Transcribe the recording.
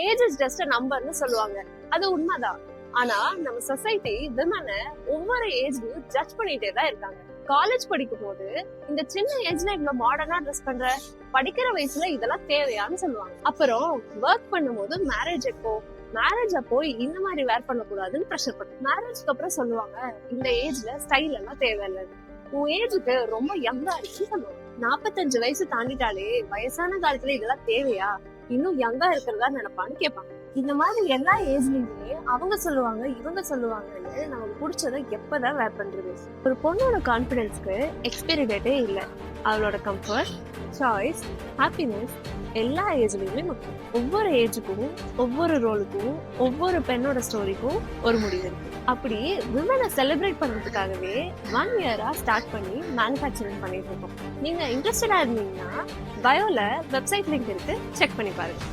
Age is just நம்பர்னு சொல்லுவாங்க. அது உண்மைதான். ஆனா நம்ம சொசைட்டி விமனை ஒவ்வொரு ஏஜ்லயும் ஜட்ஜ் பண்ணிட்டே தான் இருக்காங்க. காலேஜ் படிக்கும் போது இந்த சின்ன ஏஜ்ல இவ்வளவு மாடர்னா ட்ரெஸ் பண்ற, படிக்கிற வயசுல இதெல்லாம் தேவையான்னு சொல்லுவாங்க. அப்புறம் ஒர்க் பண்ணும்போது மேரேஜ் அப்போ இந்த மாதிரி வேர் பண்ணக்கூடாதுன்னு ப்ரெஷர் பண்ணும். மேரேஜ்க்கு அப்புறம் சொல்லுவாங்க இந்த ஏஜ்ல ஸ்டைல் எல்லாம் தேவையில்லை, உன் ஏஜுக்கு ரொம்ப யங்கா இருக்குன்னு சொல்லுவாங்க. 45 வயசு தாண்டிட்டாலே வயசான காலத்துல இதெல்லாம் தேவையா, இன்னும் யங்கா இருக்கிறதா நினைப்பான்னு கேட்பாங்க. இந்த மாதிரி எல்லா ஏஜ்லயுமே அவங்க சொல்லுவாங்க இவங்க சொல்லுவாங்கன்னு நமக்கு பிடிச்சதை எப்பதான் வேர் பண்றது. ஒரு பொண்ணோட கான்பிடன்ஸ்க்கு எக்ஸ்பைரி டேட்டே இல்லை. அவளோட கம்ஃபர்ட், சாய்ஸ், ஹாப்பினஸ் எல்லா ஏஜ்லயுமே முக்கியம். ஒவ்வொரு ஏஜுக்கும், ஒவ்வொரு ரோலுக்கும், ஒவ்வொரு பெண்ணோட ஸ்டோரிக்கும் ஒரு முடிவு இருக்கு. அப்படி விமனை செலிப்ரேட் பண்றதுக்காகவே 1 இயரா ஸ்டார்ட் பண்ணி மேனுஃபேக்சரிங் பண்ணிட்டு இருக்கோம். நீங்க இன்ட்ரெஸ்டடா இருந்தீங்கன்னா பயோல வெப்சைட் லிங்க் இருக்கு, செக் பண்ணி பாருங்க.